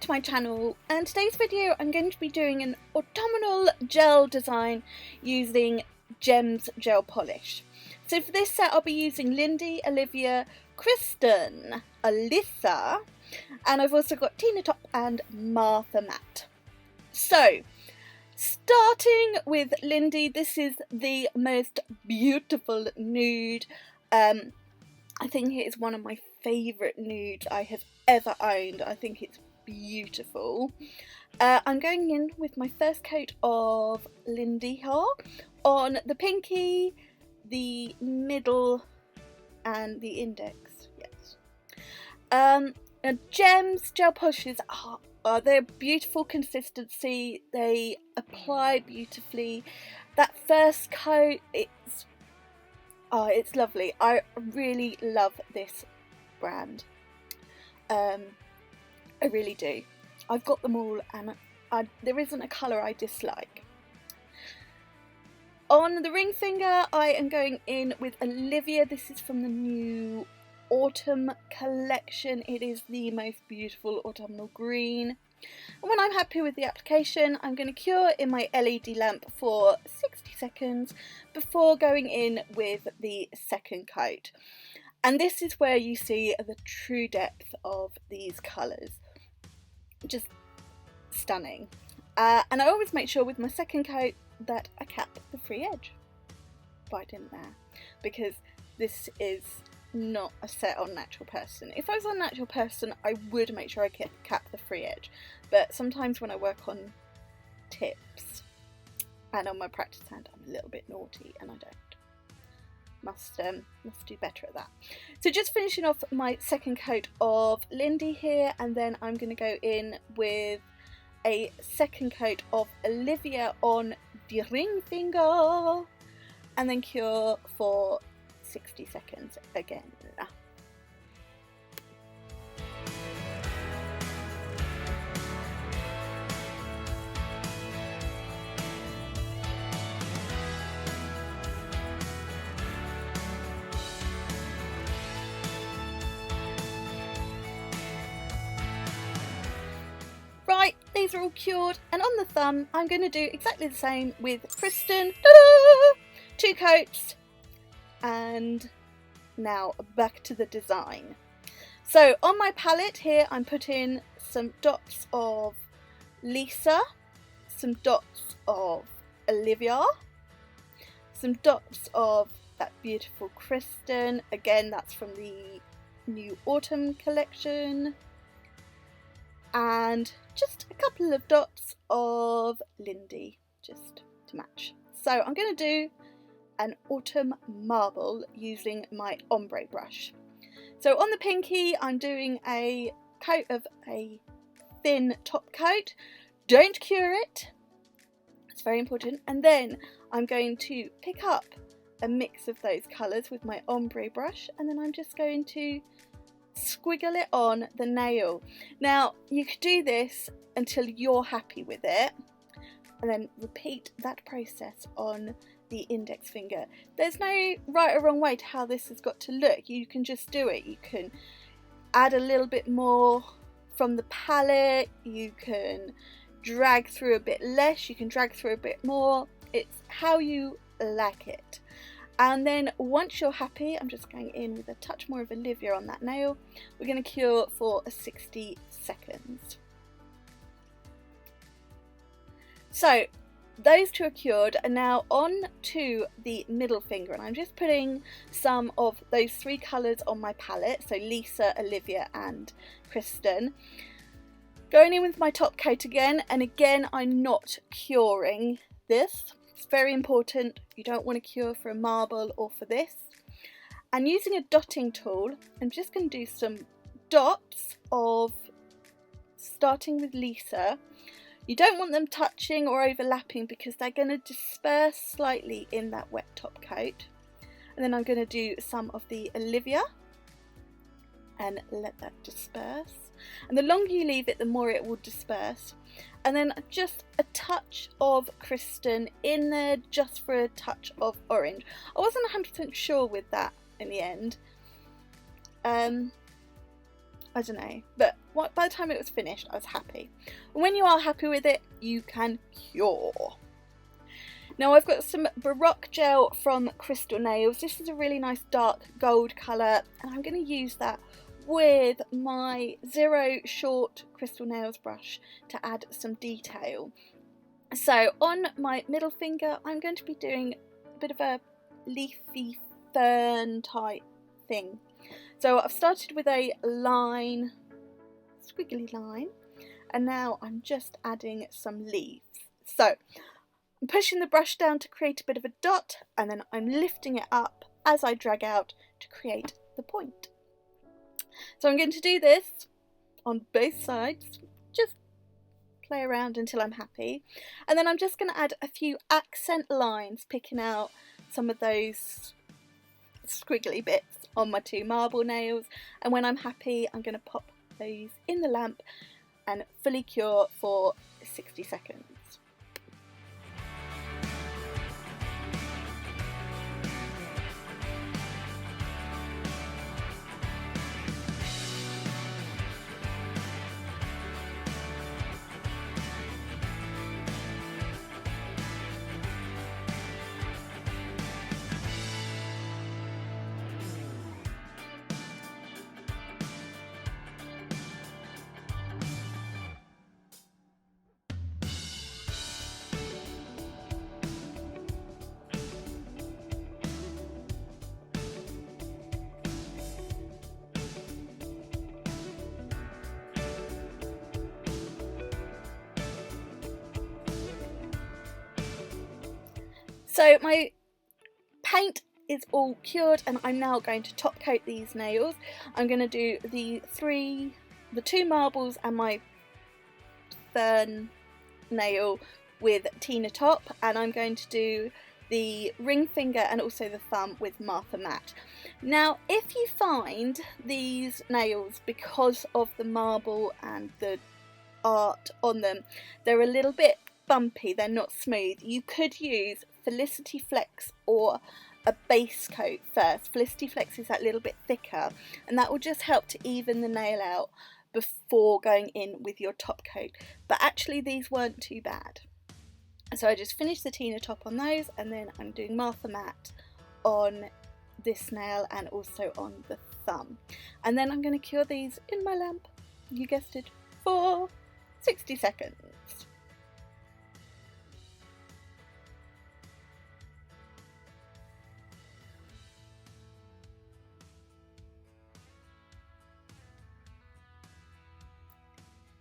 to my channel, and today's video I'm going to be doing an autumnal gel design using Gems gel polish. So for this set I'll be using Lindy, Olivia, Kristen, Alyssa, and I've also got Tina Top and Martha Matte. So starting with Lindy, this is the most beautiful nude. I think it is one of my favourite nudes I have ever owned. I think it's beautiful. I'm going in with my first coat of Lindy here on the pinky, the middle and the index. Yes. Now Gems gel polishes they're beautiful consistency. They apply beautifully. That first coat, it's lovely. I really love this brand. I really do. I've got them all, and there isn't a colour I dislike. On the ring finger, I am going in with Olivia. This is from the new autumn collection. It is the most beautiful autumnal green. And when I'm happy with the application, I'm going to cure in my LED lamp for 60 seconds before going in with the second coat. And this is where you see the true depth of these colours. Just stunning. And I always make sure with my second coat that I cap the free edge. But I didn't there, because this is not a set on Natural Person. If I was on Natural Person, I would make sure I cap the free edge. But sometimes when I work on tips and on my practice hand, I'm a little bit naughty and I don't. Must do better at that. So just finishing off my second coat of Lindy here, and then I'm going to go in with a second coat of Olivia on the ring finger, and then cure for 60 seconds again. Right, these are all cured, and on the thumb I'm going to do exactly the same with Kristen. Ta-da! 2 coats, and now back to the design. So on my palette here I'm putting some dots of Lisa, some dots of Olivia, some dots of that beautiful Kristen, again that's from the new autumn collection, and just a couple of dots of Lindy just to match. So I'm going to do an autumn marble using my ombre brush. So on the pinky I'm doing a coat of a thin top coat. Don't cure it, it's very important. And then I'm going to pick up a mix of those colours with my ombre brush, and then I'm just going to squiggle it on the nail. Now you could do this until you're happy with it, and then repeat that process on the index finger. There's no right or wrong way to how this has got to look. You can just do it. You can add a little bit more from the palette, you can drag through a bit less, you can drag through a bit more. It's how you like it. And then once you're happy, I'm just going in with a touch more of Olivia on that nail. We're going to cure for 60 seconds. So those 2 are cured, and now on to the middle finger, and I'm just putting some of those 3 colours on my palette, so Lisa, Olivia and Kristen. Going in with my top coat again, and again I'm not curing this. It's very important. You don't want to cure for a marble or for this. And using a dotting tool, I'm just going to do some dots of, starting with Lisa. You don't want them touching or overlapping because they're going to disperse slightly in that wet top coat. And then I'm going to do some of the Olivia and let that disperse. And the longer you leave it, the more it will disperse. And then just a touch of Kristen in there, just for a touch of orange. I wasn't 100% sure with that in the end. I don't know, but by the time it was finished, I was happy. And when you are happy with it, you can cure. Now I've got some Baroque gel from Crystal Nails. This is a really nice dark gold colour, and I'm going to use that with my Zero Short Crystal Nails brush to add some detail. So on my middle finger, I'm going to be doing a bit of a leafy fern type thing. So I've started with a line, squiggly line, and now I'm just adding some leaves. So I'm pushing the brush down to create a bit of a dot, and then I'm lifting it up as I drag out to create the point. So I'm going to do this on both sides, just play around until I'm happy, and then I'm just going to add a few accent lines, picking out some of those squiggly bits on my 2 marble nails, and when I'm happy I'm going to pop those in the lamp and fully cure for 60 seconds. So my paint is all cured, and I'm now going to top coat these nails. I'm going to do the 2 marbles and my fern nail with Tina Top, and I'm going to do the ring finger and also the thumb with Martha Matte. Now if you find these nails, because of the marble and the art on them, they're a little bit bumpy, they're not smooth, you could use Felicity Flex or a base coat first. Felicity Flex is that little bit thicker, and that will just help to even the nail out before going in with your top coat. But actually these weren't too bad. So I just finished the Tina Top on those, and then I'm doing Martha Matte on this nail and also on the thumb. And then I'm going to cure these in my lamp, you guessed it, for 60 seconds.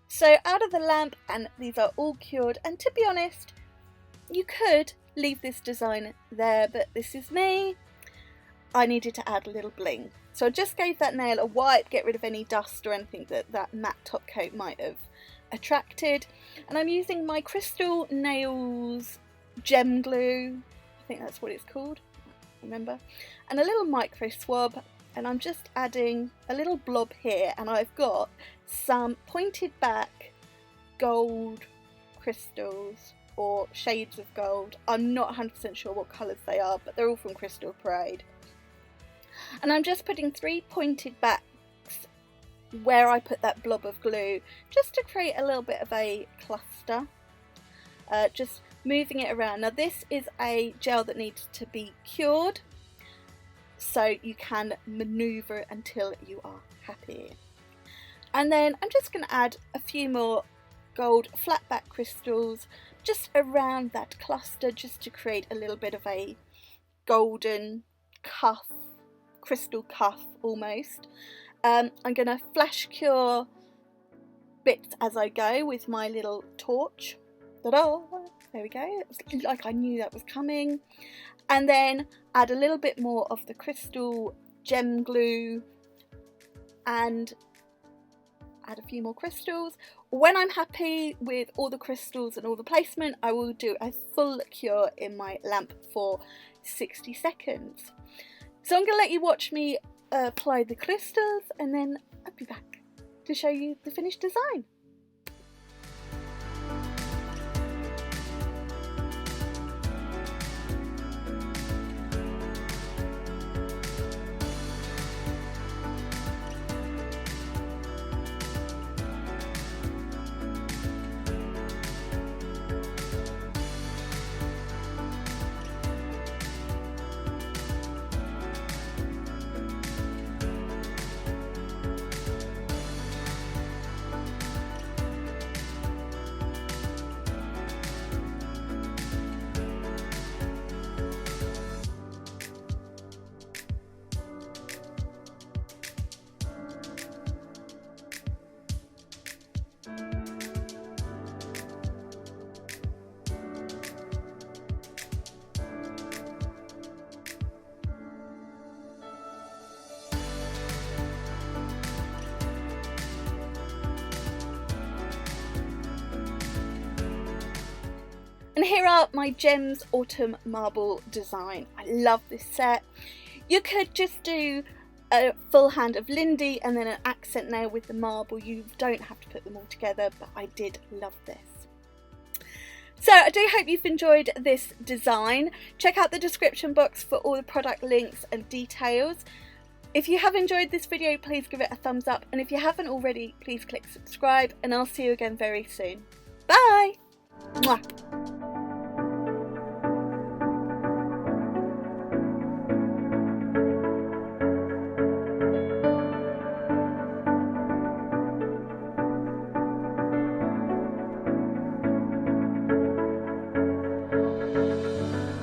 So out of the lamp, and these are all cured, and to be honest, you could leave this design there, but this is me. I needed to add a little bling. So I just gave that nail a wipe, get rid of any dust or anything that matte top coat might have attracted. And I'm using my Crystal Nails gem glue, I think that's what it's called, remember, and a little micro swab, and I'm just adding a little blob here, and I've got some pointed back gold crystals or shades of gold. I'm not 100% sure what colours they are, but they're all from Crystal Parade. And I'm just putting 3 pointed backs where I put that blob of glue, just to create a little bit of a cluster, just moving it around. Now this is a gel that needs to be cured, so you can manoeuvre it until you are happy. And then I'm just going to add a few more gold flat back crystals just around that cluster, just to create a little bit of a golden cuff, crystal cuff almost. I'm going to flash cure bits as I go with my little torch. Ta-da! There we go. It was like I knew that was coming. And then add a little bit more of the crystal gem glue and add a few more crystals. When I'm happy with all the crystals and all the placement, I will do a full cure in my lamp for 60 seconds. So I'm going to let you watch me apply the crystals, and then I'll be back to show you the finished design. And here are my Gems Autumn Marble design. I love this set. You could just do a full hand of Lindy and then an accent nail with the marble. You don't have to put them all together, but I did love this. So I do hope you've enjoyed this design. Check out the description box for all the product links and details. If you have enjoyed this video, please give it a thumbs up, and if you haven't already, please click subscribe, and I'll see you again very soon. Bye! Mwah.